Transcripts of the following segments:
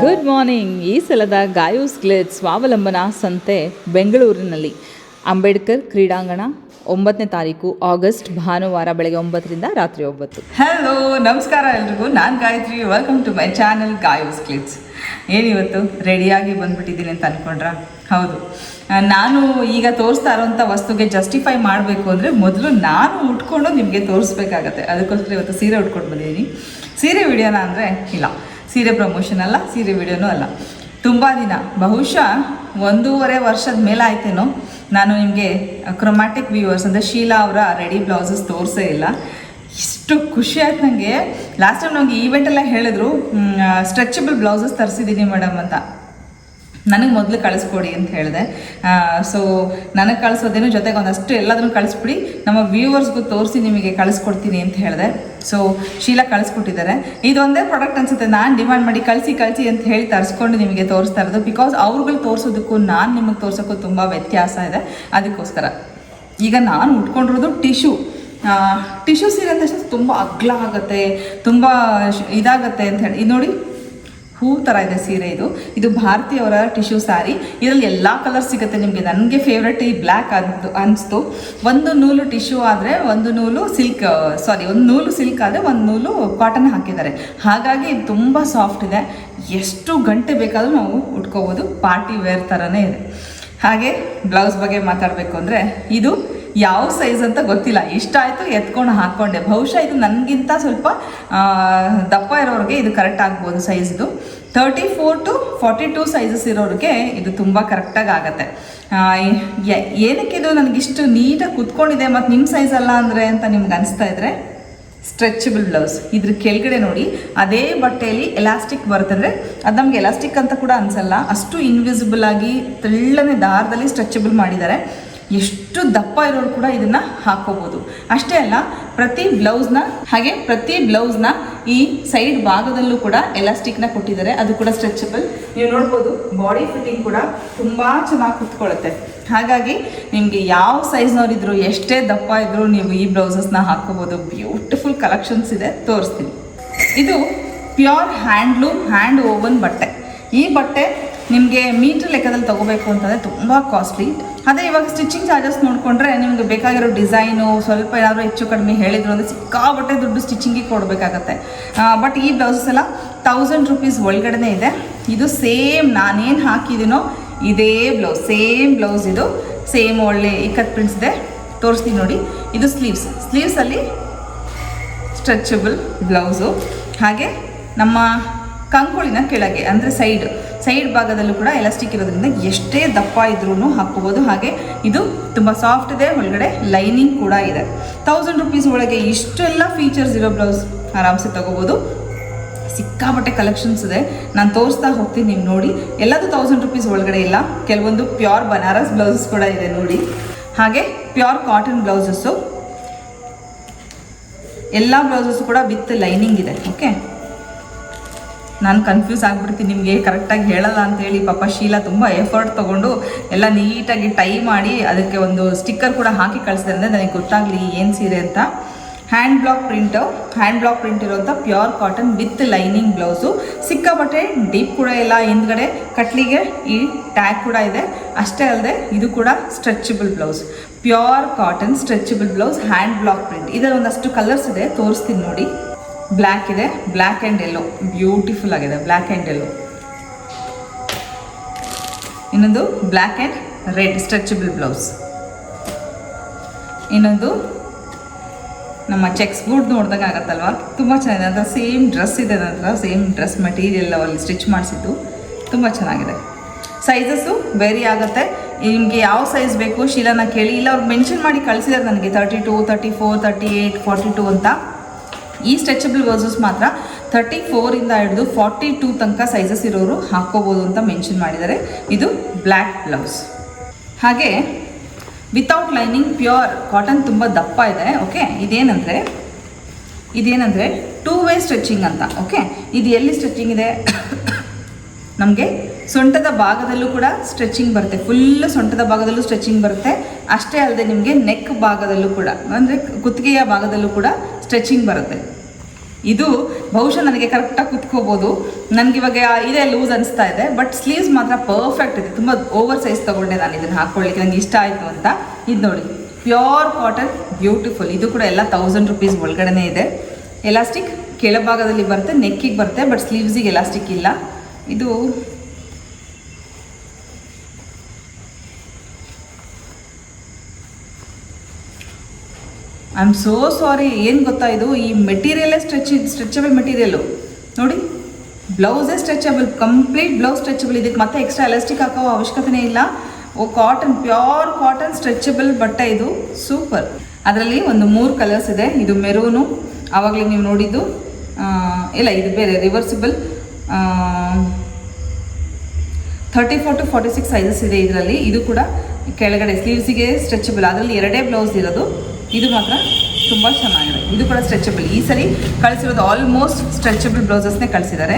Good morning. ಈ ಸಲದ ಗಾಯೂಸ್ glade ಸ್ವಾವಲಂಬನಾ ಸಂತೆ ಬೆಂಗಳೂರಿನಲ್ಲಿ ಅಂಬೇಡ್ಕರ್ ಕ್ರೀಡಾಂಗಣ 9ನೇ ತಾರೀಕು ಆಗಸ್ಟ್ ಭಾನುವಾರ ಬೆಳಗ್ಗೆ 9ರಿಂದ ರಾತ್ರಿ 9. ಹಲೋ, ನಮಸ್ಕಾರ ಎಲ್ರಿಗೂ. ನಾನು Gayathri. Welcome to my channel Gayu's Glades. ಏನಿವತ್ತು ರೆಡಿಯಾಗಿ ಬಂದುಬಿಟ್ಟಿದ್ದೀನಿ ಅಂತ ಅಂದ್ಕೊಂಡ್ರಾ? ಹೌದು, ನಾನು ಈಗ ತೋರಿಸ್ತಾ ಇರೋಂಥ ವಸ್ತುಗೆ ಜಸ್ಟಿಫೈ ಮಾಡಬೇಕು ಅಂದರೆ ಮೊದಲು ನಾನು ಉಟ್ಕೊಂಡು ನಿಮಗೆ ತೋರಿಸ್ಬೇಕಾಗತ್ತೆ. ಅದಕ್ಕೋಸ್ಕರ ಇವತ್ತು ಸೀರೆ ಉಟ್ಕೊಂಡು ಬಂದಿದ್ದೀನಿ. ಸೀರೆ ವಿಡಿಯೋನ ಅಂದರೆ ಇಲ್ಲ, ಸೀರೆ ಪ್ರಮೋಷನ್ ಅಲ್ಲ, ಸೀರೆ ವಿಡಿಯೋನೂ ಅಲ್ಲ. ತುಂಬ ದಿನ, ಬಹುಶಃ 1.5 ವರ್ಷದ ಮೇಲೆ ಆಯ್ತೇನೋ ನಾನು ನಿಮಗೆ ಕ್ರೊಮ್ಯಾಟಿಕ್ ವ್ಯೂವರ್ಸ್ ಅಂದರೆ ಶೀಲಾ ಅವರ ರೆಡಿ ಬ್ಲೌಸಸ್ ತೋರಿಸೇ ಇಲ್ಲ. ಇಷ್ಟು ಖುಷಿ ಆಯ್ತು ನನಗೆ. ಲಾಸ್ಟ್ ಟೈಮ್ ನಮಗೆ ಈವೆಂಟೆಲ್ಲ ಹೇಳಿದ್ರು ಸ್ಟ್ರೆಚಬಲ್ ಬ್ಲೌಸಸ್ ತರಿಸಿದ್ದೀನಿ ಮೇಡಮ್ ಅಂತ. ನನಗೆ ಮೊದಲು ಕಳಿಸ್ಕೊಡಿ ಅಂತ ಹೇಳಿದೆ. ಸೊ ನನಗೆ ಕಳಿಸೋದೇನು, ಜೊತೆಗೆ ಒಂದಷ್ಟು ಎಲ್ಲದನ್ನು ಕಳಿಸ್ಬಿಡಿ, ನಮ್ಮ ವ್ಯೂವರ್ಸ್ಗೂ ತೋರಿಸಿ ನಿಮಗೆ ಕಳಿಸ್ಕೊಡ್ತೀನಿ ಅಂತ ಹೇಳಿದೆ. ಸೊ ಶೀಲಾ ಕಳಿಸ್ಕೊಟ್ಟಿದ್ದಾರೆ. ಇದೊಂದೇ ಪ್ರಾಡಕ್ಟ್ ಅನಿಸುತ್ತೆ ನಾನು ಡಿಮ್ಯಾಂಡ್ ಮಾಡಿ ಕಳಿಸಿ ಅಂತ ಹೇಳಿ ತರಿಸ್ಕೊಂಡು ನಿಮಗೆ ತೋರಿಸ್ತಾ ಇರೋದು. ಬಿಕಾಸ್ ಅವ್ರುಗಳು ತೋರಿಸೋದಕ್ಕೂ ನಾನು ನಿಮಗೆ ತೋರ್ಸೋಕ್ಕೂ ತುಂಬ ವ್ಯತ್ಯಾಸ ಇದೆ. ಅದಕ್ಕೋಸ್ಕರ ಈಗ ನಾನು ಉಟ್ಕೊಂಡಿರೋದು ಟಿಶ್ಯೂ ಸೀರೆ ಅಂತ ತುಂಬ ಅಗ್ಲ ಆಗುತ್ತೆ, ತುಂಬ ಇದಾಗತ್ತೆ ಅಂತ ಹೇಳಿ. ಇದು ನೋಡಿ, ಹೂ ಥರ ಇದೆ ಸೀರೆ. ಇದು ಭಾರತೀಯವರ ಟಿಶ್ಯೂ ಸ್ಯಾರಿ. ಇದರಲ್ಲಿ ಎಲ್ಲ ಕಲರ್ ಸಿಗುತ್ತೆ ನಿಮಗೆ. ನನಗೆ ಫೇವ್ರೆಟ್ ಈ ಬ್ಲ್ಯಾಕ್ ಅನಿಸ್ತು. ಒಂದು ನೂಲು ಟಿಶ್ಯೂ ಆದರೆ ಒಂದು ನೂಲು ಸಿಲ್ಕ್, ಒಂದು ನೂಲು ಸಿಲ್ಕ್ ಆದರೆ ಒಂದು ನೂಲು ಕಾಟನ್ ಹಾಕಿದ್ದಾರೆ. ಹಾಗಾಗಿ ಇದು ತುಂಬ ಸಾಫ್ಟ್ ಇದೆ. ಎಷ್ಟು ಗಂಟೆ ಬೇಕಾದರೂ ನಾವು ಉಟ್ಕೋಬೋದು. ಪಾರ್ಟಿ ವೇರ್ ಥರನೇ ಇದೆ. ಹಾಗೆ ಬ್ಲೌಸ್ ಬಗ್ಗೆ ಮಾತಾಡಬೇಕು ಅಂದರೆ ಇದು ಯಾವ ಸೈಜ್ ಅಂತ ಗೊತ್ತಿಲ್ಲ. ಇಷ್ಟ ಆಯಿತು, ಎತ್ಕೊಂಡು ಹಾಕ್ಕೊಂಡೆ. ಬಹುಶಃ ಇದು ನನಗಿಂತ ಸ್ವಲ್ಪ ದಪ್ಪ ಇರೋರಿಗೆ ಇದು ಕರೆಕ್ಟ್ ಆಗ್ಬೋದು ಸೈಜ್. ಇದು 34 to 42 ಸೈಜಸ್ ಇರೋರಿಗೆ ಇದು ತುಂಬ ಕರೆಕ್ಟಾಗಿ ಆಗುತ್ತೆ. ಏನಕ್ಕೆ ಇದು ನನಗಿಷ್ಟು ನೀಟಾಗಿ ಕುತ್ಕೊಂಡಿದೆ ಮತ್ತು ನಿಮ್ಮ ಸೈಜ್ ಅಲ್ಲ ಅಂದರೆ ಅಂತ ನಿಮ್ಗೆ ಅನಿಸ್ತಾ ಇದ್ರೆ, ಸ್ಟ್ರೆಚಬಲ್ ಬ್ಲೌಸ್. ಇದ್ರ ಕೆಳಗಡೆ ನೋಡಿ, ಅದೇ ಬಟ್ಟೆಯಲ್ಲಿ ಎಲಾಸ್ಟಿಕ್ ಬರುತ್ತೆ. ಅಂದರೆ ಅದು ನಮಗೆ ಎಲಾಸ್ಟಿಕ್ ಅಂತ ಕೂಡ ಅನಿಸಲ್ಲ, ಅಷ್ಟು ಇನ್ವಿಸಿಬಲ್ ಆಗಿ ತೆಳ್ಳನೆ ದಾರದಲ್ಲಿ ಸ್ಟ್ರೆಚಬಲ್ ಮಾಡಿದ್ದಾರೆ. ಎಷ್ಟು ದಪ್ಪ ಇರೋರು ಕೂಡ ಇದನ್ನು ಹಾಕ್ಕೋಬೋದು. ಅಷ್ಟೇ ಅಲ್ಲ, ಪ್ರತಿ ಬ್ಲೌಸ್ನ ಈ ಸೈಡ್ ಭಾಗದಲ್ಲೂ ಕೂಡ ಎಲಾಸ್ಟಿಕ್ನ ಕೊಟ್ಟಿದ್ದಾರೆ. ಅದು ಕೂಡ ಸ್ಟ್ರೆಚಬಲ್. ನೀವು ನೋಡ್ಬೋದು, ಬಾಡಿ ಫಿಟ್ಟಿಂಗ್ ಕೂಡ ತುಂಬ ಚೆನ್ನಾಗಿ ಕುತ್ಕೊಳ್ಳುತ್ತೆ. ಹಾಗಾಗಿ ನಿಮಗೆ ಯಾವ ಸೈಜ್ನವರಿದ್ರು, ಎಷ್ಟೇ ದಪ್ಪ ಇದ್ದರೂ ನೀವು ಈ ಬ್ಲೌಸಸ್ನ ಹಾಕ್ಕೋಬೋದು. ಬ್ಯೂಟಿಫುಲ್ ಕಲೆಕ್ಷನ್ಸ್ ಇದೆ, ತೋರಿಸ್ತೀನಿ. ಇದು ಪ್ಯೂರ್ ಹ್ಯಾಂಡ್ಲೂಮ್ ಹ್ಯಾಂಡ್ ಓವನ್ ಬಟ್ಟೆ. ಈ ಬಟ್ಟೆ ನಿಮಗೆ ಮೀಟ್ರ್ ಲೆಕ್ಕದಲ್ಲಿ ತೊಗೋಬೇಕು ಅಂತಂದರೆ ತುಂಬ ಕಾಸ್ಟ್ಲಿ. ಅದೇ ಇವಾಗ ಸ್ಟಿಚಿಂಗ್ ಚಾರ್ಜಸ್ ನೋಡಿಕೊಂಡ್ರೆ ನಿಮಗೆ ಬೇಕಾಗಿರೋ ಡಿಸೈನು ಸ್ವಲ್ಪ ಏನಾದರೂ ಹೆಚ್ಚು ಕಡಿಮೆ ಹೇಳಿದ್ರು ಅಂದರೆ ಸಿಕ್ಕಾಬಟ್ಟೆ ದುಡ್ಡು ಸ್ಟಿಚಿಂಗಿಗೆ ಕೊಡಬೇಕಾಗತ್ತೆ. ಬಟ್ ಈ ಬ್ಲೌಸಸ್ ಎಲ್ಲ 1000 ರೂಪೀಸ್ ಒಳಗಡೆ ಇದೆ. ಇದು ಸೇಮ್ ನಾನೇನು ಹಾಕಿದ್ದೀನೋ ಇದೇ ಬ್ಲೌಸ್, ಸೇಮ್ ಬ್ಲೌಸ್. ಇದು ಸೇಮ್ ಒಳ್ಳೆ ಇಕ್ಕತ್ ಪ್ರಿಂಟ್ಸ್ ಇದೆ. ತೋರಿಸ್ತೀನಿ ನೋಡಿ. ಇದು ಸ್ಲೀವ್ಸಲ್ಲಿ ಸ್ಟ್ರೆಚಬಲ್ ಬ್ಲೌಸು. ಹಾಗೆ ನಮ್ಮ ಕಂಕುಳಿನ ಕೆಳಗೆ ಅಂದರೆ ಸೈಡ್ ಭಾಗದಲ್ಲೂ ಕೂಡ ಎಲಾಸ್ಟಿಕ್ ಇರೋದ್ರಿಂದ ಎಷ್ಟೇ ದಪ್ಪ ಇದ್ರೂ ಹಾಕ್ಕೋಬೋದು. ಹಾಗೆ ಇದು ತುಂಬ ಸಾಫ್ಟ್ ಇದೆ, ಒಳಗಡೆ ಲೈನಿಂಗ್ ಕೂಡ ಇದೆ. 1000 ರೂಪೀಸ್ ಒಳಗೆ ಇಷ್ಟೆಲ್ಲ ಫೀಚರ್ಸ್ ಇರೋ ಬ್ಲೌಸ್ ಆರಾಮ್ಸೆ ತೊಗೋಬೋದು. ಸಿಕ್ಕಾಬಟ್ಟೆ ಕಲೆಕ್ಷನ್ಸ್ ಇದೆ, ನಾನು ತೋರಿಸ್ತಾ ಹೋಗ್ತೀನಿ, ನೀವು ನೋಡಿ. ಎಲ್ಲದೂ 1000 ರೂಪೀಸ್ ಒಳಗಡೆ ಇಲ್ಲ. ಕೆಲವೊಂದು ಪ್ಯೂರ್ ಬನಾರಸ್ ಬ್ಲೌಸಸ್ ಕೂಡ ಇದೆ ನೋಡಿ. ಹಾಗೆ ಪ್ಯೂರ್ ಕಾಟನ್ ಬ್ಲೌಸಸ್ಸು, ಎಲ್ಲ ಬ್ಲೌಸಸ್ಸು ಕೂಡ ವಿತ್ ಲೈನಿಂಗ್ ಇದೆ. ಓಕೆ, ನಾನು ಕನ್ಫ್ಯೂಸ್ ಆಗಿಬಿಡ್ತೀನಿ ನಿಮಗೆ ಕರೆಕ್ಟಾಗಿ ಹೇಳಲ್ಲ ಅಂತೇಳಿ. ಪಾಪ ಶೀಲಾ ತುಂಬ ಎಫರ್ಟ್ ತೊಗೊಂಡು ಎಲ್ಲ ನೀಟಾಗಿ ಟೈ ಮಾಡಿ ಅದಕ್ಕೆ ಒಂದು ಸ್ಟಿಕ್ಕರ್ ಕೂಡ ಹಾಕಿ ಕಳಿಸಿದೆ ಅಂದರೆ ನನಗೆ ಗೊತ್ತಾಗಲಿ ಏನು ಸೀರೆ ಅಂತ. ಹ್ಯಾಂಡ್ ಬ್ಲಾಕ್ ಪ್ರಿಂಟ್ ಇರೋಂಥ pure cotton with lining blouse. ಸಿಕ್ಕಾಬಟ್ಟೆ ಡೀಪ್ ಕೂಡ ಇಲ್ಲ. ಹಿಂದ್ಗಡೆ ಕಟ್ಲಿಗೆ ಈ ಟ್ಯಾಗ್ ಕೂಡ ಇದೆ. ಅಷ್ಟೇ ಅಲ್ಲದೆ ಇದು ಕೂಡ stretchable blouse, pure cotton stretchable blouse, hand block print. ಇದರ ಒಂದಷ್ಟು ಕಲರ್ಸ್ ಇದೆ, ತೋರಿಸ್ತೀನಿ ನೋಡಿ. ಬ್ಲ್ಯಾಕ್ ಇದೆ, ಬ್ಲ್ಯಾಕ್ ಆ್ಯಂಡ್ ಯೆಲ್ಲೋ, ಬ್ಯೂಟಿಫುಲ್ ಆಗಿದೆ ಬ್ಲ್ಯಾಕ್ ಆ್ಯಂಡ್ ಯೆಲ್ಲೋ. ಇನ್ನೊಂದು black and red stretchable blouse. ಇನ್ನೊಂದು ನಮ್ಮ ಚೆಕ್ಸ್ ಬೂಟ್ ನೋಡಿದಾಗ ಆಗುತ್ತಲ್ವ, ತುಂಬ ಚೆನ್ನಾಗಿದೆ. ಅದರ ಸೇಮ್ ಡ್ರೆಸ್ ಇದೆ, ನಂತರ ಸೇಮ್ ಡ್ರೆಸ್ ಮೆಟೀರಿಯಲ್ ಅಲ್ಲಿ ಸ್ಟಿಚ್ ಮಾಡಿಸಿದ್ದು, ತುಂಬ ಚೆನ್ನಾಗಿದೆ. ಸೈಜಸ್ಸು ವೇರಿ ಆಗುತ್ತೆ. ನಿಮಗೆ ಯಾವ ಸೈಜ್ ಬೇಕು ಶೀಲಾನ ಕೇಳಿ. ಇಲ್ಲ ಅವ್ರು ಮೆನ್ಷನ್ ಮಾಡಿ ಕಳಿಸಿದ್ದಾರೆ ನನಗೆ 32, 34, 38, 42 ಅಂತ. ಈ ಸ್ಟ್ರೆಚಬಲ್ ಬ್ಲೌಸಸ್ ಮಾತ್ರ 34ಇಂದ ಹಿಡಿದು 42 ತನಕ ಸೈಜಸ್ ಇರೋರು ಹಾಕ್ಕೋಬೋದು ಅಂತ ಮೆನ್ಷನ್ ಮಾಡಿದ್ದಾರೆ. ಇದು ಬ್ಲ್ಯಾಕ್ ಬ್ಲೌಸ್. ಹಾಗೆ ವಿತೌಟ್ ಲೈನಿಂಗ್ ಪ್ಯೂರ್ ಕಾಟನ್, ತುಂಬ ದಪ್ಪ ಇದೆ. ಓಕೆ, ಇದೇನಂದರೆ 2 ವೇ ಸ್ಟ್ರೆಚಿಂಗ್ ಅಂತ. ಓಕೆ, ಇದು ಎಲ್ಲಿ ಸ್ಟ್ರೆಚಿಂಗ್ ಇದೆ ನಮಗೆ ಸೊಂಟದ ಭಾಗದಲ್ಲೂ ಕೂಡ ಸ್ಟ್ರೆಚಿಂಗ್ ಬರುತ್ತೆ. ಫುಲ್ಲು ಸೊಂಟದ ಭಾಗದಲ್ಲೂ ಸ್ಟ್ರೆಚಿಂಗ್ ಬರುತ್ತೆ. ಅಷ್ಟೇ ಅಲ್ಲದೆ ನಿಮಗೆ ನೆಕ್ ಭಾಗದಲ್ಲೂ ಕೂಡ ಅಂದರೆ ಕುತ್ತಿಗೆಯ ಭಾಗದಲ್ಲೂ ಕೂಡ ಸ್ಟ್ರೆಚಿಂಗ್ ಬರುತ್ತೆ. ಇದು ಬಹುಶಃ ನನಗೆ ಕರೆಕ್ಟಾಗಿ ಕುತ್ಕೋಬೋದು. ನನಗಿವಾಗ ಇದೇ ಲೂಸ್ ಅನಿಸ್ತಾ ಇದೆ, ಬಟ್ ಸ್ಲೀವ್ಸ್ ಮಾತ್ರ ಪರ್ಫೆಕ್ಟ್ ಇದೆ. ತುಂಬ ಓವರ್ ಸೈಜ್ ತೊಗೊಂಡೆ ನಾನು ಇದನ್ನು ಹಾಕ್ಕೊಳ್ಳಿಕ್ಕೆ, ನನಗೆ ಇಷ್ಟ ಆಯಿತು ಅಂತ. ಇದು ನೋಡಿ ಪ್ಯೂರ್ ಕಾಟನ್, ಬ್ಯೂಟಿಫುಲ್. ಇದು ಕೂಡ ಎಲ್ಲ 1000 ರೂಪೀಸ್ ಒಳಗಡೆ ಇದೆ. ಎಲಾಸ್ಟಿಕ್ ಕೆಳಭಾಗದಲ್ಲಿ ಬರುತ್ತೆ, ನೆಕ್ಕಿಗೆ ಬರುತ್ತೆ, ಬಟ್ ಸ್ಲೀವ್ಸಿಗೆ ಎಲಾಸ್ಟಿಕ್ ಇಲ್ಲ. ಇದು ಐ ಆಮ್ ಸೋ ಸಾರಿ, ಏನು ಗೊತ್ತಾ, ಇದು ಈ ಮೆಟೀರಿಯಲೇ ಸ್ಟ್ರೆಚಬಲ್ ಮೆಟೀರಿಯಲು ನೋಡಿ. ಬ್ಲೌಸೇ ಸ್ಟ್ರೆಚಬಲ್, ಕಂಪ್ಲೀಟ್ ಬ್ಲೌಸ್ ಸ್ಟ್ರೆಚಬಲ್. ಇದಕ್ಕೆ ಮತ್ತೆ ಎಕ್ಸ್ಟ್ರಾ ಎಲಾಸ್ಟಿಕ್ ಹಾಕೋ ಅವಶ್ಯಕತೆನೇ ಇಲ್ಲ. ಕಾಟನ್, ಪ್ಯೂರ್ ಕಾಟನ್ ಸ್ಟ್ರೆಚಬಲ್ ಬಟ್ಟೆ ಇದು, ಸೂಪರ್. ಅದರಲ್ಲಿ ಒಂದು 3 ಕಲರ್ಸ್ ಇದೆ. ಇದು ಮೆರೂನು, ಆವಾಗಲೇ ನೀವು ನೋಡಿದ್ದು, ಇಲ್ಲ ಇದು ಬೇರೆ ರಿವರ್ಸಿಬಲ್. 34 to 46 ಸೈಜಸ್ ಇದೆ ಇದರಲ್ಲಿ. ಇದು ಕೂಡ ಕೆಳಗಡೆ ಸ್ಲೀವ್ಸಿಗೆ ಸ್ಟ್ರೆಚಬಲ್. ಅದರಲ್ಲಿ 2 ಬ್ಲೌಸ್ ಇರೋದು. ಇದು ಮಾತ್ರ ತುಂಬ ಚೆನ್ನಾಗಿದೆ. ಇದು ಕೂಡ ಸ್ಟ್ರೆಚಬಲ್. ಈ ಸರಿ ಕಳಿಸಿರೋದು ಆಲ್ಮೋಸ್ಟ್ ಸ್ಟ್ರೆಚಬಲ್ ಬ್ಲೌಸಸ್ನೇ ಕಳಿಸಿದ್ದಾರೆ.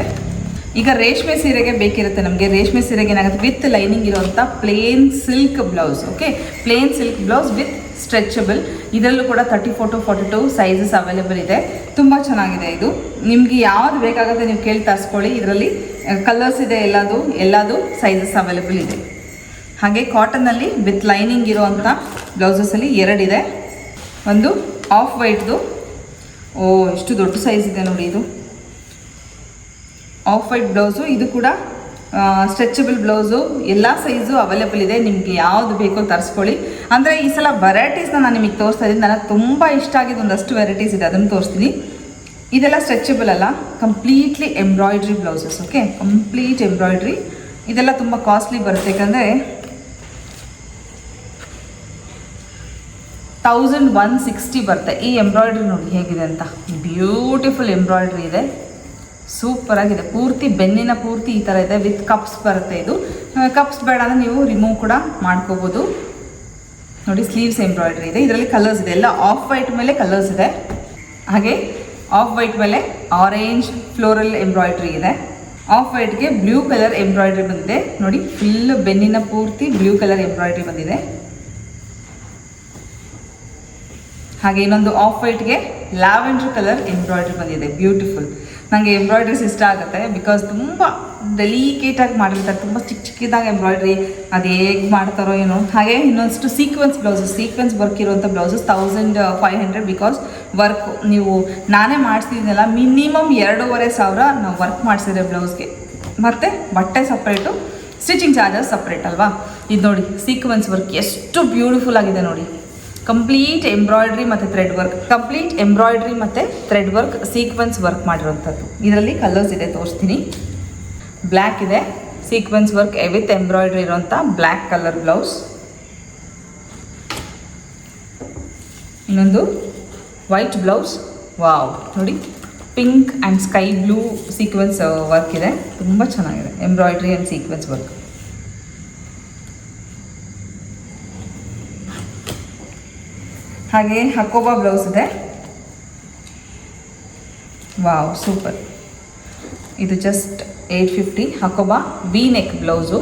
ಈಗ ರೇಷ್ಮೆ ಸೀರೆಗೆ ಬೇಕಿರುತ್ತೆ ನಮಗೆ. ರೇಷ್ಮೆ ಸೀರೆಗೆ ಏನಾಗುತ್ತೆ, ವಿತ್ ಲೈನಿಂಗ್ ಇರುವಂಥ plain silk blouse. Okay, plain silk blouse with stretchable. ಇದರಲ್ಲೂ ಕೂಡ 34 to 42 ಸೈಜಸ್ ಅವೈಲೇಬಲ್ ಇದೆ. ತುಂಬ ಚೆನ್ನಾಗಿದೆ ಇದು. ನಿಮಗೆ ಯಾವ್ದು ಬೇಕಾಗುತ್ತೆ ನೀವು ಕೇಳಿ ತರಿಸ್ಕೊಳ್ಳಿ. ಇದರಲ್ಲಿ ಕಲರ್ಸ್ ಇದೆ, ಎಲ್ಲದು ಸೈಜಸ್ ಅವೈಲೇಬಲ್ ಇದೆ. ಹಾಗೆ ಕಾಟನ್ನಲ್ಲಿ ವಿತ್ ಲೈನಿಂಗ್ ಇರುವಂಥ ಬ್ಲೌಸಸಲ್ಲಿ 2 ಇದೆ. ಒಂದು ಆಫ್ ವೈಟ್ದು, ಎಷ್ಟು ದೊಡ್ಡ ಸೈಜ್ ಇದೆ ನೋಡಿ. ಇದು ಆಫ್ ವೈಟ್ ಬ್ಲೌಸು. ಇದು ಕೂಡ ಸ್ಟ್ರೆಚಬಲ್ ಬ್ಲೌಸು. ಎಲ್ಲ ಸೈಜು ಅವೈಲೇಬಲ್ ಇದೆ. ನಿಮಗೆ ಯಾವುದು ಬೇಕೋ ತರಿಸ್ಕೊಳ್ಳಿ. ಅಂದರೆ ಈ ಸಲ ವೆರೈಟೀಸ್ನ ನಾನು ನಿಮಗೆ ತೋರಿಸ್ತಾ ಇದ್ದೀನಿ. ನನಗೆ ತುಂಬ ಇಷ್ಟ ಆಗಿದ್ದು ಒಂದಷ್ಟು ವೆರೈಟೀಸ್ ಇದೆ, ಅದನ್ನು ತೋರಿಸ್ತೀನಿ. ಇದೆಲ್ಲ ಸ್ಟ್ರೆಚಬಲ್ ಅಲ್ಲ, completely embroidery blouses. Okay, complete embroidery. ಇದೆಲ್ಲ ತುಂಬ ಕಾಸ್ಟ್ಲಿ ಬರುತ್ತೆ, ಯಾಕಂದರೆ 1160 ಬರುತ್ತೆ. ಈ ಎಂಬ್ರಾಯ್ಡ್ರಿ ನೋಡಿ ಹೇಗಿದೆ ಅಂತ, ಬ್ಯೂಟಿಫುಲ್ ಎಂಬ್ರಾಯ್ಡ್ರಿ ಇದೆ, ಸೂಪರಾಗಿದೆ. ಪೂರ್ತಿ ಬೆನ್ನಿನ ಪೂರ್ತಿ ಈ ಥರ ಇದೆ. ವಿತ್ ಕಪ್ಸ್ ಬರುತ್ತೆ. ಇದು ಕಪ್ಸ್ ಬೇಡ ಅಂದರೆ ನೀವು ರಿಮೂವ್ ಕೂಡ ಮಾಡ್ಕೋಬೋದು. ನೋಡಿ ಸ್ಲೀವ್ಸ್ ಎಂಬ್ರಾಯ್ಡ್ರಿ ಇದೆ. ಇದರಲ್ಲಿ ಕಲರ್ಸ್ ಇದೆ. ಎಲ್ಲ ಆಫ್ ವೈಟ್ ಮೇಲೆ ಕಲರ್ಸ್ ಇದೆ. ಹಾಗೆ ಆಫ್ ವೈಟ್ ಮೇಲೆ ಆರೆಂಜ್ ಫ್ಲೋರಲ್ ಎಂಬ್ರಾಯ್ಡ್ರಿ ಇದೆ. ಆಫ್ ವೈಟ್ಗೆ ಬ್ಲೂ ಕಲರ್ ಎಂಬ್ರಾಯ್ಡ್ರಿ ಬಂದಿದೆ ನೋಡಿ. ಫುಲ್ ಬೆನ್ನಿನ ಪೂರ್ತಿ ಬ್ಲೂ ಕಲರ್ ಎಂಬ್ರಾಯ್ಡ್ರಿ ಬಂದಿದೆ. ಹಾಗೆ ಇನ್ನೊಂದು ಆಫ್ ವೈಟ್ಗೆ ಲ್ಯಾವೆಂಡರ್ ಕಲರ್ ಎಂಬ್ರಾಯ್ಡ್ರಿ ಬಂದಿದೆ, ಬ್ಯೂಟಿಫುಲ್. ನನಗೆ ಎಂಬ್ರಾಯ್ಡ್ರೀಸ್ ಇಷ್ಟ ಆಗುತ್ತೆ, ಬಿಕಾಸ್ ತುಂಬ ಡೆಲಿಕೇಟಾಗಿ ಮಾಡಿರ್ತಾರೆ. ತುಂಬ ಚಿಕ್ಕದಾಗಿ ಎಂಬ್ರಾಯ್ಡ್ರಿ, ಅದು ಹೇಗೆ ಮಾಡ್ತಾರೋ ಏನೋ. ಹಾಗೆ ಇನ್ನೊಂದಷ್ಟು ಸೀಕ್ವೆನ್ಸ್ ಬ್ಲೌಸಸ್, ಸೀಕ್ವೆನ್ಸ್ ವರ್ಕ್ ಇರುವಂಥ ಬ್ಲೌಸಸ್ 1500. ಬಿಕಾಸ್ ವರ್ಕ್ ನೀವು ನಾನೇ ಮಾಡಿಸಿದ್ದೀನಲ್ಲ, ಮಿನಿಮಮ್ 2500 ನಾವು ವರ್ಕ್ ಮಾಡಿಸಿದ್ರೆ ಬ್ಲೌಸ್ಗೆ. ಮತ್ತು ಬಟ್ಟೆ ಸಪ್ರೇಟು, ಸ್ಟಿಚಿಂಗ್ ಚಾರ್ಜಸ್ ಸಪ್ರೇಟ್ ಅಲ್ವಾ. ಇದು ನೋಡಿ ಸೀಕ್ವೆನ್ಸ್ ವರ್ಕ್ ಎಷ್ಟು ಬ್ಯೂಟಿಫುಲ್ ಆಗಿದೆ ನೋಡಿ. ಕಂಪ್ಲೀಟ್ ಎಂಬ್ರಾಯ್ಡ್ರಿ ಮತ್ತು ಥ್ರೆಡ್ ವರ್ಕ್, ಕಂಪ್ಲೀಟ್ ಎಂಬ್ರಾಯ್ಡ್ರಿ ಮತ್ತು ಥ್ರೆಡ್ ವರ್ಕ್, ಸೀಕ್ವೆನ್ಸ್ ವರ್ಕ್ ಮಾಡಿರೋಂಥದ್ದು. ಇದರಲ್ಲಿ ಕಲರ್ಸ್ ಇದೆ, ತೋರಿಸ್ತೀನಿ. ಬ್ಲ್ಯಾಕ್ ಇದೆ, ಸೀಕ್ವೆನ್ಸ್ ವರ್ಕ್ ವಿತ್ ಎಂಬ್ರಾಯ್ಡ್ರಿ ಇರೋಂಥ ಬ್ಲ್ಯಾಕ್ ಕಲರ್ ಬ್ಲೌಸ್. ಇನ್ನೊಂದು ವೈಟ್ ಬ್ಲೌಸ್. ವಾವ್ ನೋಡಿ, pink and sky blue sequence work ಇದೆ, ತುಂಬ ಚೆನ್ನಾಗಿದೆ. Embroidery and sequence work. ಹಾಗೆ ಹಕೋಬಾ ಬ್ಲೌಸ್ ಇದೆ. Wow, super. ಇದು just 850. Hakoba V neck blouse.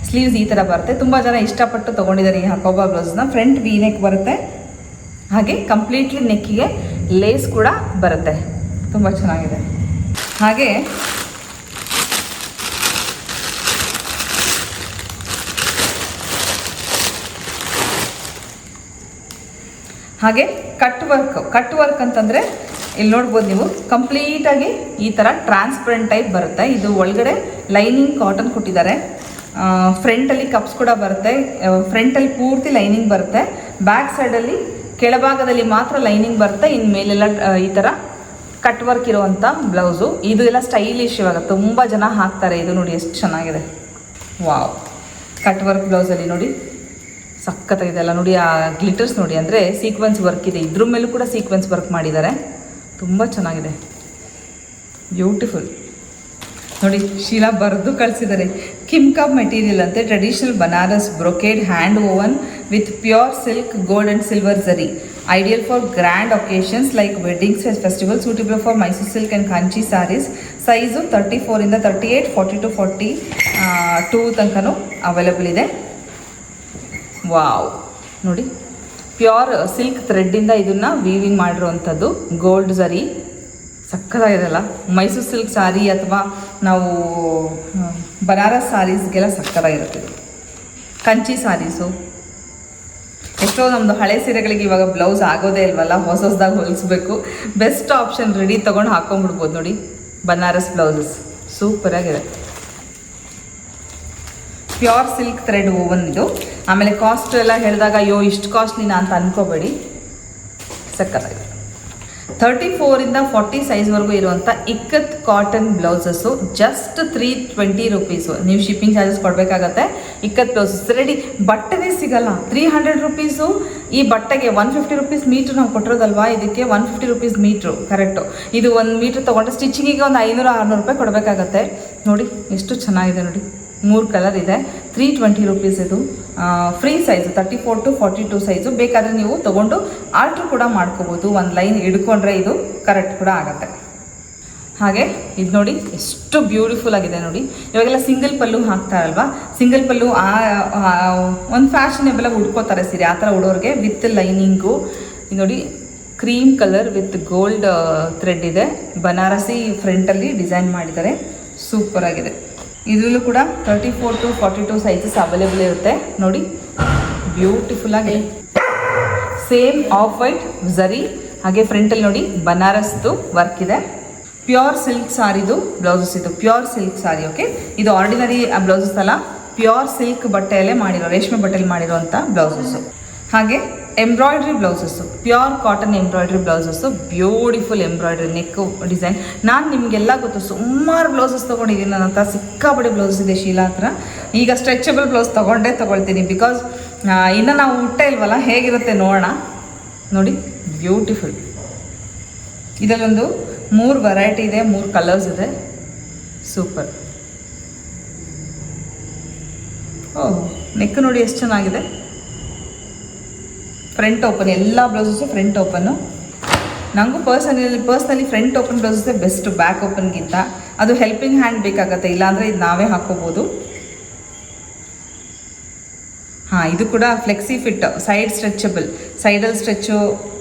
Sleeves ಈ ಥರ ಬರುತ್ತೆ. ತುಂಬ ಜನ ಇಷ್ಟಪಟ್ಟು ತೊಗೊಂಡಿದ್ದಾರೆ ಈ ಹಕೋಬಾ ಬ್ಲೌಸ್ನ. ಫ್ರಂಟ್ ವಿ ನೆಕ್ ಬರುತ್ತೆ. ಹಾಗೆ ಕಂಪ್ಲೀಟ್ಲಿ ನೆಕ್ಕಿಗೆ ಲೇಸ್ ಕೂಡ ಬರುತ್ತೆ, ತುಂಬ ಚೆನ್ನಾಗಿದೆ. ಹಾಗೆ ಹಾಗೆ ಕಟ್ ವರ್ಕ್ ಅಂತಂದರೆ ಇಲ್ಲಿ ನೋಡ್ಬೋದು ನೀವು, ಕಂಪ್ಲೀಟಾಗಿ ಈ ಥರ ಟ್ರಾನ್ಸ್ಪರೆಂಟ್ ಟೈಪ್ ಬರುತ್ತೆ. ಇದು ಒಳಗಡೆ ಲೈನಿಂಗ್ ಕಾಟನ್ ಕೊಟ್ಟಿದ್ದಾರೆ. ಫ್ರಂಟಲ್ಲಿ ಕಪ್ಸ್ ಕೂಡ ಬರುತ್ತೆ. ಫ್ರಂಟಲ್ಲಿ ಪೂರ್ತಿ ಲೈನಿಂಗ್ ಬರುತ್ತೆ. ಬ್ಯಾಕ್ ಸೈಡಲ್ಲಿ ಕೆಳಭಾಗದಲ್ಲಿ ಮಾತ್ರ ಲೈನಿಂಗ್ ಬರುತ್ತೆ. ಇನ್ನು ಮೇಲೆಲ್ಲ ಈ ಥರ ಕಟ್ ವರ್ಕ್ ಇರುವಂಥ ಬ್ಲೌಸು. ಇದು ಎಲ್ಲ ಸ್ಟೈಲಿಶ್, ಇವಾಗ ತುಂಬ ಜನ ಹಾಕ್ತಾರೆ. ಇದು ನೋಡಿ ಎಷ್ಟು ಚೆನ್ನಾಗಿದೆ. ವಾವ್, ಕಟ್ ವರ್ಕ್ ಬ್ಲೌಸಲ್ಲಿ ನೋಡಿ ಸಖತ್ತಾಗಿದೆ ಅಲ್ಲ. ನೋಡಿ ಆ ಗ್ಲಿಟರ್ಸ್ ನೋಡಿ, ಅಂದರೆ ಸೀಕ್ವೆನ್ಸ್ ವರ್ಕ್ ಇದೆ. ಇದ್ರ ಮೇಲೂ ಕೂಡ ಸೀಕ್ವೆನ್ಸ್ ವರ್ಕ್ ಮಾಡಿದ್ದಾರೆ, ತುಂಬ ಚೆನ್ನಾಗಿದೆ, ಬ್ಯೂಟಿಫುಲ್. ನೋಡಿ ಶೀಲಾ ಬರೆದು ಕಳಿಸಿದ್ದಾರೆ. ಕಿಮ್ಕಾಬ್ ಮೆಟೀರಿಯಲ್ ಅಂತೆ, traditional Banaras brocade hand woven with pure silk gold and silver zari, ideal for grand occasions like weddings and festival, suitable for Mysore silk and Kanchi sarees. Size 34 ಇಂದ 38, 40 to 42 ತನಕನೂ ಅವೈಲೇಬಲ್ ಇದೆ. ವಾವ್ ನೋಡಿ, ಪ್ಯೂರ್ ಸಿಲ್ಕ್ ಥ್ರೆಡ್ಡಿಂದ ಇದನ್ನು weaving ಮಾಡಿರುವಂಥದ್ದು. Gold ಝರಿ ಸಕ್ಕತ್ತಾಗಿದೆಲ್ಲ. Mysuru silk ಸಾರಿ ಅಥವಾ ನಾವು ಬನಾರಸ್ ಸಾರೀಸ್ಗೆಲ್ಲ ಸಕ್ಕತ್ತಾಗಿರುತ್ತೆ. ಕಂಚಿ ಸಾರೀಸು ಎಷ್ಟೋ ನಮ್ಮದು ಹಳೆ ಸೀರೆಗಳಿಗೆ ಇವಾಗ ಬ್ಲೌಸ್ ಆಗೋದೇ ಇಲ್ವಲ್ಲ, ಹೊಸದಾಗಿ ಹೊಲಿಸ್ಬೇಕು. ಬೆಸ್ಟ್ ಆಪ್ಷನ್, ರೆಡಿ ತೊಗೊಂಡು ಹಾಕೊಂಡ್ಬಿಡ್ಬೋದು ನೋಡಿ. ಬನಾರಸ್ ಬ್ಲೌಸಸ್ ಸೂಪರಾಗಿದೆ. ಪ್ಯೂರ್ ಸಿಲ್ಕ್ ಥ್ರೆಡ್ ಓವನ್ ಇದು. ಆಮೇಲೆ ಕಾಸ್ಟ್ ಎಲ್ಲ ಹೇಳಿದಾಗ ಅಯ್ಯೋ ಇಷ್ಟು ಕಾಸ್ಟ್ಲಿನಾ ಅಂತ ಅನ್ಕೋಬೇಡಿ, ಸಕ್ಕತ್ತಾಗಿದೆ. 34 ಇಂದ 40 ಸೈಜ್ವರೆಗೂ ಇರುವಂಥ ikat cotton blouses just 320 rupees. ನೀವು ಶಿಪ್ಪಿಂಗ್ ಚಾರ್ಜಸ್ ಕೊಡಬೇಕಾಗತ್ತೆ. ಇಕ್ಕತ್ ಬ್ಲೌಸಸ್ ರೆಡಿ, ಬಟ್ಟೆನೇ ಸಿಗಲ್ಲ. 300 ರುಪೀಸು ಈ ಬಟ್ಟೆಗೆ. 150 ರುಪೀಸ್ ಮೀಟ್ರ್ ನಾವು ಕೊಟ್ಟಿರೋದಲ್ವಾ, ಇದಕ್ಕೆ 150 ರುಪೀಸ್ ಮೀಟ್ರು ಕರೆಕ್ಟು. ಇದು 1 ಮೀಟ್ರ್ ತೊಗೊಂಡ್ರೆ ಸ್ಟಿಚಿಂಗಿಗೆ ಒಂದು 500-600 ರೂಪಾಯಿ ಕೊಡಬೇಕಾಗತ್ತೆ. ನೋಡಿ ಎಷ್ಟು ಚೆನ್ನಾಗಿದೆ ನೋಡಿ, 3 ಕಲರ್ ಇದೆ. 320 ರುಪೀಸ್ ಇದು. Free size 34 to 42 size. ಬೇಕಾದರೆ ನೀವು ತೊಗೊಂಡು ಆಲ್ಟ್ರ್ ಕೂಡ ಮಾಡ್ಕೋಬೋದು. ಒಂದು ಲೈನ್ ಹಿಡ್ಕೊಂಡ್ರೆ ಇದು ಕರೆಕ್ಟ್ ಕೂಡ ಆಗುತ್ತೆ. ಹಾಗೆ ಇದು ನೋಡಿ ಎಷ್ಟು ಬ್ಯೂಟಿಫುಲ್ ಆಗಿದೆ ನೋಡಿ. ಇವಾಗೆಲ್ಲ ಸಿಂಗಲ್ ಪಲ್ಲು ಹಾಕ್ತಾರಲ್ವಾ, ಸಿಂಗಲ್ ಪಲ್ಲು ಒಂದು ಫ್ಯಾಷನೇಬಲಾಗಿ ಉಡ್ಕೋತಾರೆ ಸೀರೆ, ಆ ಥರ ಉಡೋರಿಗೆ ವಿತ್ ಲೈನಿಂಗು. ಇದು ನೋಡಿ cream colour with gold thread ಇದೆ. ಬನಾರಸಿ ಫ್ರಂಟಲ್ಲಿ ಡಿಸೈನ್ ಮಾಡಿದ್ದಾರೆ, ಸೂಪರಾಗಿದೆ. ಇದರಲ್ಲೂ ಕೂಡ 34 to 42 ಸೈಜಸ್ ಅವೈಲೇಬಲ್ ಇರುತ್ತೆ ನೋಡಿ. ಬ್ಯೂಟಿಫುಲ್ ಆಗಿದೆ. ಸೇಮ್ ಆಫ್ ವೈಟ್ ಝರಿ, ಹಾಗೆ ಫ್ರಂಟಲ್ಲಿ ನೋಡಿ ಬನಾರಸ್ದು ವರ್ಕ್ ಇದೆ. ಪ್ಯೂರ್ ಸಿಲ್ಕ್ ಸಾರಿದು ಬ್ಲೌಸಸ್ ಇದು. Pure silk sari, okay. ಇದು ಆರ್ಡಿನರಿ ಬ್ಲೌಸಸ್ ಅಲ್ಲ, ಪ್ಯೂರ್ ಸಿಲ್ಕ್ ಬಟ್ಟೆಯಲ್ಲೇ ಮಾಡಿರೋ, ರೇಷ್ಮೆ ಬಟ್ಟೆಯಲ್ಲಿ ಮಾಡಿರೋಂಥ ಬ್ಲೌಸಸ್ಸು. ಹಾಗೆ embroidery blouses, pure cotton embroidery blouses. Beautiful embroidery neck design. ನಾನು ನಿಮಗೆಲ್ಲ ಗೊತ್ತು, ಸುಮಾರು ಬ್ಲೌಸಸ್ ತೊಗೊಂಡಿದ್ದೀನಿ ನನ್ನ ಹತ್ರ. ಸಿಕ್ಕಾಪಟ್ಟೆ ಬ್ಲೌಸ್ ಇದೆ ಶೀಲಾ ಹತ್ರ. ಈಗ ಸ್ಟ್ರೆಚಬಲ್ ಬ್ಲೌಸ್ ತೊಗೊಳ್ತೀನಿ, ಬಿಕಾಸ್ ಇನ್ನು ನಾವು ಉಟ್ಟ ಇಲ್ವಲ್ಲ, ಹೇಗಿರುತ್ತೆ ನೋಡೋಣ. ನೋಡಿ ಬ್ಯೂಟಿಫುಲ್. ಇದರಲ್ಲೊಂದು 3 ವೆರೈಟಿ ಇದೆ, 3 ಕಲರ್ಸ್ ಇದೆ, ಸೂಪರ್. ಓಹ್, ನೆಕ್ ನೋಡಿ ಎಷ್ಟು ಚೆನ್ನಾಗಿದೆ. ಫ್ರಂಟ್ ಓಪನ್, ಎಲ್ಲ ಬ್ಲೌಸಸ್ಸು ಫ್ರಂಟ್ ಓಪನ್ನು. ನನಗೂ ಪರ್ಸ್ನಲಿ ಫ್ರಂಟ್ ಓಪನ್ ಬ್ಲೌಸಸ್ಸೇ ಬೆಸ್ಟು ಬ್ಯಾಕ್ ಓಪನ್ಗಿಂತ. ಅದು ಹೆಲ್ಪಿಂಗ್ ಹ್ಯಾಂಡ್ ಬೇಕಾಗತ್ತೆ, ಇಲ್ಲಾಂದರೆ ಇದು ನಾವೇ ಹಾಕ್ಕೋಬೋದು. ಹಾಂ, ಇದು ಕೂಡ ಫ್ಲೆಕ್ಸಿ ಫಿಟ್, ಸೈಡ್ ಸ್ಟ್ರೆಚಬಲ್, ಸೈಡಲ್ಲಿ ಸ್ಟ್ರೆಚ್ಚು,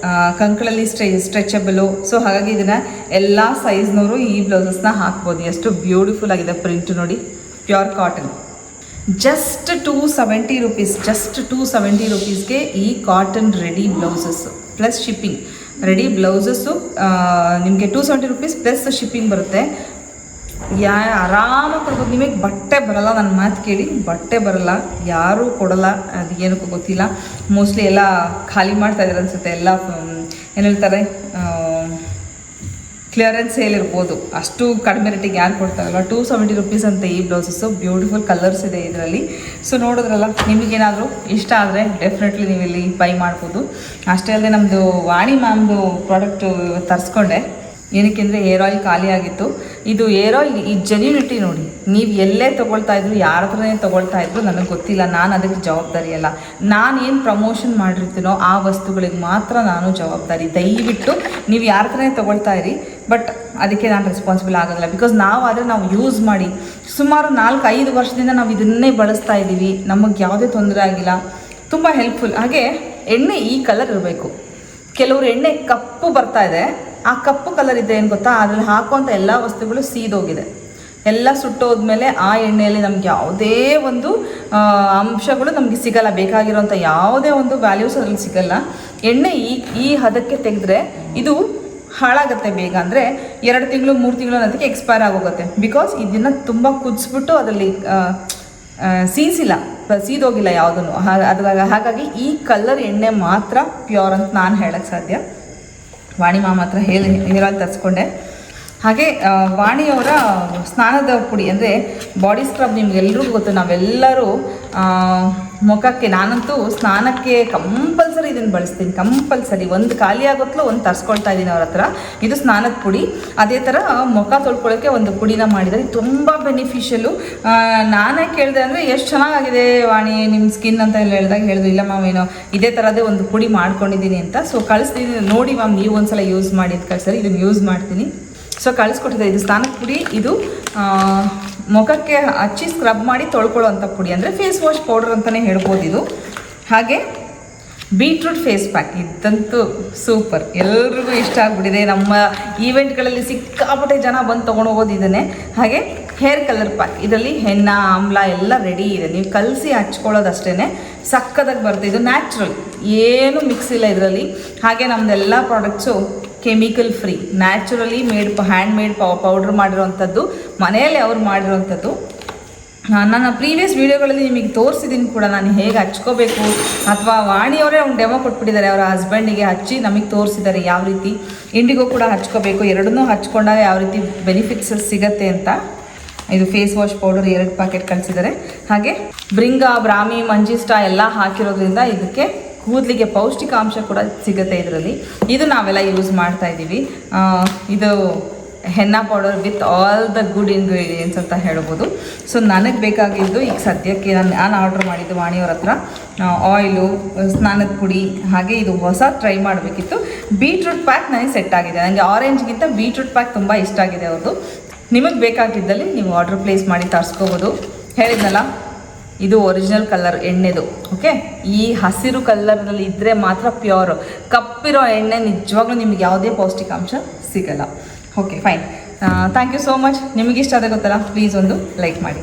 ಕಂಕಳಲ್ಲಿ ಸ್ಟ್ರೆಚಬಲು. ಸೊ ಹಾಗಾಗಿ ಇದನ್ನು ಎಲ್ಲ ಸೈಜ್ನವರು ಈ ಬ್ಲೌಸಸ್ನ ಹಾಕ್ಬೋದು. ಎಷ್ಟು ಬ್ಯೂಟಿಫುಲ್ ಆಗಿದೆ ಪ್ರಿಂಟ್ ನೋಡಿ. Pure cotton. Just 270 rupees, just 270 ರುಪೀಸ್ಗೆ ಈ cotton ready blouses plus shipping. Ready blouses ನಿಮಗೆ 270 ರುಪೀಸ್ ಪ್ಲಸ್ ಶಿಪ್ಪಿಂಗ್ ಬರುತ್ತೆ. ಆರಾಮಾಗಿ ಕೊಡ್ಬೋದು. ನಿಮಗೆ ಬಟ್ಟೆ ಬರಲ್ಲ, ನನ್ನ ಮಾತು ಕೇಳಿ, ಬಟ್ಟೆ ಬರಲ್ಲ, ಯಾರೂ ಕೊಡಲ್ಲ. ಅದು ಏನಕ್ಕೂ ಗೊತ್ತಿಲ್ಲ. ಮೋಸ್ಟ್ಲಿ ಎಲ್ಲ ಖಾಲಿ ಮಾಡ್ತಾ ಇದ್ದಾರೆ ಅನಿಸುತ್ತೆ. ಎಲ್ಲ ಏನು ಹೇಳ್ತಾರೆ, ಕ್ಲಿಯರೆನ್ಸ್ ಸೇಲ್ ಇರ್ಬೋದು. ಅಷ್ಟು ಕಡಿಮೆ ರೇಟಿಗೆ ಯಾರು ಕೊಡ್ತಾರಲ್ಲ. 270 ರುಪೀಸ್ ಅಂತ ಈ ಬ್ಲೌಸಸ್ಸು. ಬ್ಯೂಟಿಫುಲ್ ಕಲರ್ಸ್ ಇದೆ ಇದರಲ್ಲಿ. ಸೊ ನೋಡಿದ್ರಲ್ಲ, ನಿಮಗೇನಾದರೂ ಇಷ್ಟ ಆದರೆ ಡೆಫಿನೆಟ್ಲಿ ನೀವು ಇಲ್ಲಿ ಬೈ ಮಾಡ್ಬೋದು. ಅಷ್ಟೇ ಅಲ್ಲದೆ ನಮ್ಮದು ವಾಣಿ ಮ್ಯಾಮ್ದು ಪ್ರಾಡಕ್ಟು ತರಿಸ್ಕೊಂಡೆ. ಏನಕ್ಕೆ ಅಂದರೆ ಏರ್ ಆಯಿಲ್ ಖಾಲಿ ಆಗಿತ್ತು. ಇದು ಏರ್ ಆಯಿಲ್ ಈ ಜೆನ್ಯೂನಿಟಿ ನೋಡಿ, ನೀವು ಎಲ್ಲೇ ತೊಗೊಳ್ತಾ ಇದ್ರು, ಯಾರ ಹತ್ರನೇ ತೊಗೊಳ್ತಾ ಇದ್ರು ನನಗೆ ಗೊತ್ತಿಲ್ಲ, ನಾನು ಅದಕ್ಕೆ ಜವಾಬ್ದಾರಿ ಅಲ್ಲ. ನಾನೇನು ಪ್ರಮೋಷನ್ ಮಾಡಿರ್ತೀನೋ ಆ ವಸ್ತುಗಳಿಗೆ ಮಾತ್ರ ನಾನು ಜವಾಬ್ದಾರಿ. ದಯವಿಟ್ಟು ನೀವು ಯಾರ ಹತ್ರನೇ ತೊಗೊಳ್ತಾ ಇರಿ, ಬಟ್ ಅದಕ್ಕೆ ನಾನು ರೆಸ್ಪಾನ್ಸಿಬಲ್ ಆಗೋದಿಲ್ಲ. ಬಿಕಾಸ್ ನಾವು ಯೂಸ್ ಮಾಡಿ ಸುಮಾರು 4-5 ವರ್ಷದಿಂದ ನಾವು ಇದನ್ನೇ ಬಳಸ್ತಾ ಇದ್ದೀವಿ. ನಮಗೆ ಯಾವುದೇ ತೊಂದರೆ ಆಗಿಲ್ಲ, ತುಂಬ ಹೆಲ್ಪ್ಫುಲ್. ಹಾಗೆ ಎಣ್ಣೆ ಈ ಕಲರ್ ಇರಬೇಕು. ಕೆಲವರು ಎಣ್ಣೆ ಕಪ್ಪು ಬರ್ತಾ ಇದೆ, ಆ ಕಪ್ಪು ಕಲರ್ ಇದೆ ಏನು ಗೊತ್ತಾ, ಅದರಲ್ಲಿ ಹಾಕುವಂಥ ಎಲ್ಲ ವಸ್ತುಗಳು ಸೀದೋಗಿದೆ. ಎಲ್ಲ ಸುಟ್ಟೋದ್ಮೇಲೆ ಆ ಎಣ್ಣೆಯಲ್ಲಿ ನಮ್ಗೆ ಯಾವುದೇ ಒಂದು ಅಂಶಗಳು ನಮಗೆ ಸಿಗಲ್ಲ. ಬೇಕಾಗಿರೋಂಥ ಯಾವುದೇ ಒಂದು ವ್ಯಾಲ್ಯೂಸ್ ಅದರಲ್ಲಿ ಸಿಗಲ್ಲ. ಎಣ್ಣೆ ಈ ಹದಕ್ಕೆ ತೆಗೆದ್ರೆ ಇದು ಹಾಳಾಗುತ್ತೆ ಬೇಗ. ಅಂದರೆ 2 ತಿಂಗಳು 3 ತಿಂಗಳು ಅನ್ನೋದಕ್ಕೆ ಎಕ್ಸ್ಪೈರ್ ಆಗೋಗುತ್ತೆ. ಬಿಕಾಸ್ ಇದನ್ನು ತುಂಬ ಕುದಿಸ್ಬಿಟ್ಟು ಅದರಲ್ಲಿ ಸೀದೋಗಿಲ್ಲ ಯಾವುದನ್ನು. ಹಾಗಾಗಿ ಈ ಕಲರ್ ಎಣ್ಣೆ ಮಾತ್ರ ಪ್ಯೂರ್ ಅಂತ ನಾನು ಹೇಳೋಕ್ಕೆ ಸಾಧ್ಯ. ವಾಣಿ ಮಾಮ ಹತ್ರ ಹೇರ್ ಆಯಿಲ್ ತರಿಸ್ಕೊಂಡೆ. ಹಾಗೆ ವಾಣಿಯವರ ಸ್ನಾನದ ಪುಡಿ ಅಂದರೆ ಬಾಡಿ ಸ್ಕ್ರಬ್ ನಿಮ್ಗೆಲ್ರಿಗೂ ಗೊತ್ತು. ನಾವೆಲ್ಲರೂ ಮುಖಕ್ಕೆ, ನಾನಂತೂ ಸ್ನಾನಕ್ಕೆ ಕಂಪಲ್ಸರಿ ಇದನ್ನು ಬಳಸ್ತೀನಿ, ಕಂಪಲ್ಸರಿ. ಒಂದು ಖಾಲಿ ಆಗೋತ್ಲೂ ಒಂದು ತರಿಸ್ಕೊಳ್ತಾ ಇದ್ದೀನಿ ಅವ್ರ ಹತ್ರ. ಇದು ಸ್ನಾನದ ಪುಡಿ. ಅದೇ ಥರ ಮುಖ ತೊಳ್ಕೊಳ್ಳೋಕ್ಕೆ ಒಂದು ಪುಡಿನ ಮಾಡಿದ್ದಾರೆ, ತುಂಬ ಬೆನಿಫಿಷಿಯಲು. ನಾನೇ ಕೇಳಿದೆ ಅಂದರೆ ಎಷ್ಟು ಚೆನ್ನಾಗಿದೆ ವಾಣಿ ನಿಮ್ಮ ಸ್ಕಿನ್ ಅಂತ ಹೇಳಿದ್ರು. ಇಲ್ಲ ಮ್ಯಾಮ್, ಏನೋ ಇದೇ ಥರದೇ ಒಂದು ಪುಡಿ ಮಾಡ್ಕೊಂಡಿದ್ದೀನಿ ಅಂತ. ಸೊ ಕಳಿಸ್ತೀನಿ, ನೋಡಿ ಮ್ಯಾಮ್ ನೀವು ಒಂದ್ಸಲ ಯೂಸ್ ಮಾಡಿ ಅಂತ ಕಳಿಸ್ತಾರೆ. ಇದನ್ನು ಯೂಸ್ ಮಾಡ್ತೀನಿ. ಸೊ ಕಳಿಸ್ಕೊಟ್ಟಿದೆ. ಇದು ಸ್ನಾನದ ಪುಡಿ. ಇದು ಮುಖಕ್ಕೆ ಹಚ್ಚಿ ಸ್ಕ್ರಬ್ ಮಾಡಿ ತೊಳ್ಕೊಳ್ಳೋ ಅಂಥ ಪುಡಿ, ಅಂದರೆ ಫೇಸ್ ವಾಶ್ ಪೌಡರ್ ಅಂತಲೇ ಹೇಳ್ಬೋದು ಇದು. ಹಾಗೆ ಬೀಟ್ರೂಟ್ ಫೇಸ್ ಪ್ಯಾಕ್ ಇದಂತೂ ಸೂಪರ್, ಎಲ್ರಿಗೂ ಇಷ್ಟ ಆಗ್ಬಿಟ್ಟಿದೆ. ನಮ್ಮ ಈವೆಂಟ್ಗಳಲ್ಲಿ ಸಿಕ್ಕಾಪಟ್ಟೆ ಜನ ಬಂದು ತೊಗೊಂಡು ಹೋಗೋದು ಇದನ್ನೇ. ಹಾಗೆ ಹೇರ್ ಕಲರ್ ಪ್ಯಾಕ್, ಇದರಲ್ಲಿ ಹೆನ್ನ ಆಮ್ಲ ಎಲ್ಲ ರೆಡಿ ಇದೆ, ನೀವು ಕಲಸಿ ಹಚ್ಕೊಳ್ಳೋದಷ್ಟೇ, ಸಕ್ಕದಾಗಿ ಬರುತ್ತೆ. ಇದು ನ್ಯಾಚುರಲ್, ಏನು ಮಿಕ್ಸ್ ಇಲ್ಲ ಇದರಲ್ಲಿ. ಹಾಗೆ ನಮ್ಮದೆಲ್ಲ products chemical free, naturally hand made powder ಮಾಡಿರೋವಂಥದ್ದು, ಮನೆಯಲ್ಲೇ ಅವ್ರು ಮಾಡಿರೋವಂಥದ್ದು. ನನ್ನ ಪ್ರೀವಿಯಸ್ ವೀಡಿಯೋಗಳಲ್ಲಿ ನಿಮಗೆ ತೋರಿಸಿದ್ದೀನಿ ಕೂಡ, ನಾನು ಹೇಗೆ ಹಚ್ಕೋಬೇಕು, ಅಥವಾ ವಾಣಿಯವರೇ ಒಂದು ಡೆಮೋ ಕೊಟ್ಬಿಟ್ಟಿದ್ದಾರೆ, ಅವರ ಹಸ್ಬೆಂಡಿಗೆ ಹಚ್ಚಿ ನಮಗೆ ತೋರಿಸಿದ್ದಾರೆ ಯಾವ ರೀತಿ ಇಂಡಿಗೋ ಕೂಡ ಹಚ್ಕೋಬೇಕು, ಎರಡನ್ನೂ ಹಚ್ಕೊಂಡಾಗ ಯಾವ ರೀತಿ ಬೆನಿಫಿಟ್ಸ್ ಸಿಗತ್ತೆ ಅಂತ. ಇದು ಫೇಸ್ ವಾಶ್ ಪೌಡರ್ 2 ಪ್ಯಾಕೆಟ್ ಕಳಿಸಿದ್ದಾರೆ. ಹಾಗೆ ಬ್ರಿಂಗಾ, ಬ್ರಾಹ್ಮಿ, ಮಂಜಿಸ್ಟಾ ಎಲ್ಲ ಹಾಕಿರೋದ್ರಿಂದ ಇದಕ್ಕೆ ಕೂದಲಿಗೆ ಪೌಷ್ಟಿಕಾಂಶ ಕೂಡ ಸಿಗುತ್ತೆ ಇದರಲ್ಲಿ. ಇದು ನಾವೆಲ್ಲ ಯೂಸ್ ಮಾಡ್ತಾ ಇದ್ದೀವಿ. ಇದು Henna powder with all the good ingredients ಅಂತ ಹೇಳ್ಬೋದು. ಸೊ ನನಗೆ ಬೇಕಾಗಿದ್ದು ಈಗ ಸದ್ಯಕ್ಕೆ ನಾನು ಆರ್ಡ್ರ್ ಮಾಡಿದ್ದು ವಾಣಿಯವ್ರ ಹತ್ರ ಆಯಿಲು, ಸ್ನಾನದ ಪುಡಿ, ಹಾಗೆ ಇದು ಹೊಸ ಟ್ರೈ ಮಾಡಬೇಕಿತ್ತು. ಬೀಟ್ರೂಟ್ ಪ್ಯಾಕ್ ನನಗೆ ಸೆಟ್ ಆಗಿದೆ. ನನಗೆ ಆರೆಂಜ್ಗಿಂತ ಬೀಟ್ರೂಟ್ ಪ್ಯಾಕ್ ತುಂಬ ಇಷ್ಟ ಆಗಿದೆ ಅವ್ರದ್ದು. ನಿಮಗೆ ಬೇಕಾಗಿದ್ದಲ್ಲಿ ನೀವು ಆರ್ಡ್ರ್ ಪ್ಲೇಸ್ ಮಾಡಿ ತರಿಸ್ಕೋಬೋದು. ಹೇಳಿದ್ನಲ್ಲ, ಇದು ಒರಿಜಿನಲ್ ಕಲರ್ ಎಣ್ಣೆದು. ಓಕೆ, ಈ ಹಸಿರು ಕಲರ್ನಲ್ಲಿ ಇದ್ದರೆ ಮಾತ್ರ ಪ್ಯೂರು. ಕಪ್ಪಿರೋ ಎಣ್ಣೆ ನಿಜವಾಗ್ಲೂ ನಿಮಗೆ ಯಾವುದೇ ಪೌಷ್ಟಿಕಾಂಶ ಸಿಗಲ್ಲ. Okay fine, thank you so much. ನಿಮಗಿಷ್ಟ ಆದ ಗೊತ್ತಲ್ಲ, ಪ್ಲೀಸ್ ಒಂದು ಲೈಕ್ ಮಾಡಿ.